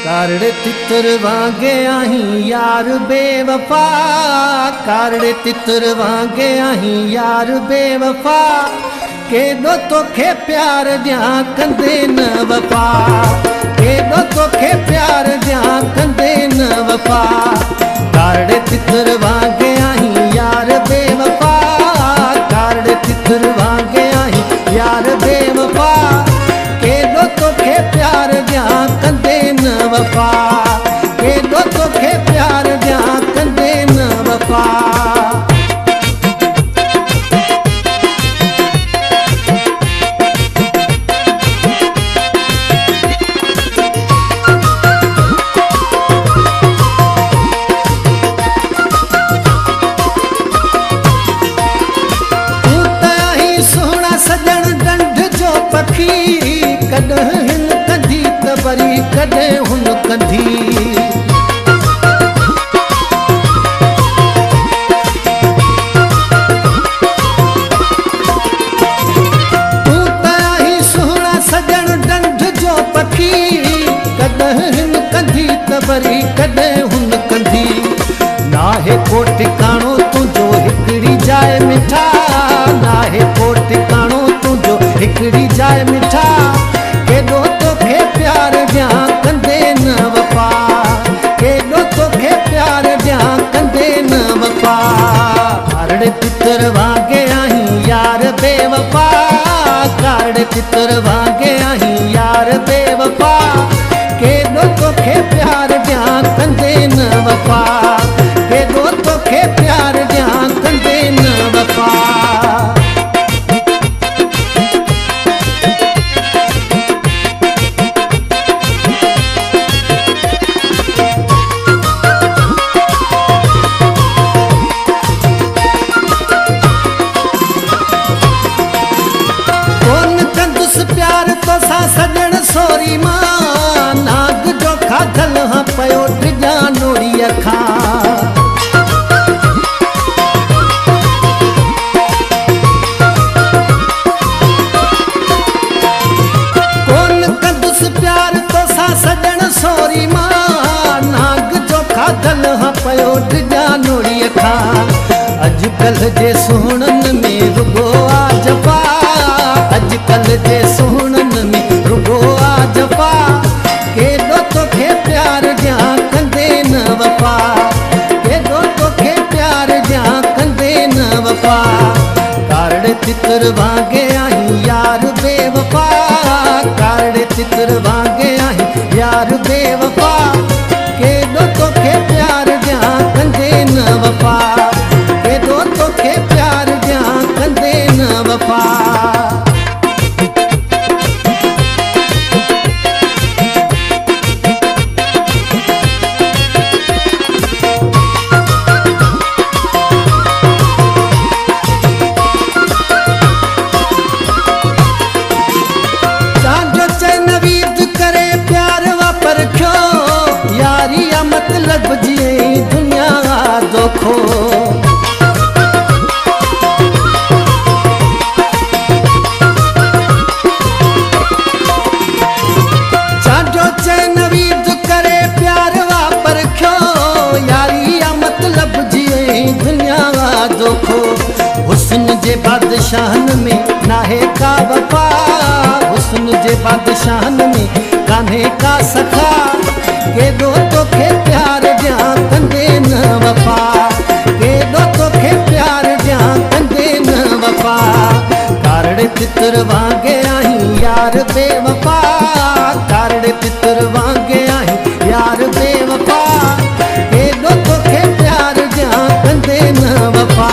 कारड़े तितर वांगे आहीं यार बेवफा, कारड़े तितर वांगे आहीं यार बेवफा, केॾो तोखे प्यार ॾियां कंदे न वफ़ा, केॾो तोखे प्यार ॾियां कंदे न वफ़ा। कारड़े तितर वांगे आहीं यार बेवफा, कारड़े तितर वांगे आहीं यार बेवफा, केॾो तोखे प्यार ॾियां कंदे न वफ़ा, केॾो तोखे प्यार ॾियां कंदे न वफ़ा। कॾहिं हिन कंधी त वरी कॾहिं हुन कंधी, तूं त आहीं सुहिणा सॼण ॾंढ जो पखी, कॾहिं हिन कंधी त वरी कॾहिं हुन कंधी। नाहे को टिकाणो तुंहिंजो हिकिड़ी जाइ मिठा, नाहे को टिकाणो तुंहिंजो हिकिड़ी जाइ मिठा, केॾो तोखे प्यार ॾियां कंदे न वफ़ा, केॾो तोखे प्यार ॾियां कंदे न वफ़ा। कारड़े तितर वांगे आहीं यार बेवफा, कारड़े तितर वांगे आहीं यार बेवफा, केॾो तोखे प्यार ॾियां कंदे न वफ़ा, केॾो तोखे प्यार ॾियां कंदे न वफ़ा। प्यार तोसां सॼण सोरी मां, नाग जो खाधल हां पयो डिॼा नोड़ीअ खां, कोन कंदुसि प्यार तोसां सॼण सोरी मां, नाग जो खाधल हां पयो डिॼा नोड़ीअ खां। अॼुकल्ह जे सुहिणनि में रुॻो आ जफ़ा, अॼुकल्ह जे सुहिणनि में रुॻो आ जफ़ा, केॾो तोखे प्यार ॾियां कंदे न वफ़ा, केॾो तोखे प्यार ॾियां कंदे न वफ़ा। कारड़े तितर वांगे आहीं यार बेवफा, कारड़े तितर वांगे आहीं यार बेवफा, केॾो तोखे प्यार ॾियां कंदे न वफ़ा, केॾो तोखे प्यार ॾियां कंदे न वफ़ा। मतलब जिए दुनिया दोखो, चाडो चैन वीद करे प्यार वापर खो, यारी या मतलब जिए दुनिया दोखो। हुस्न जे बादशाहन में नाहे का वफा, हुस्न जे बादशाहन में कान्हे का सखा, केॾो तोखे प्यार ॾियां कंदे न वफ़ा, केॾो तोखे प्यार ॾियां कंदे न वफ़ा। कारड़े तितर वांगे आहीं यार बेवफा, कारड़े तितर वांगे आहीं यार बेवफा, केॾो तोखे प्यार ॾियां कंदे न वफ़ा।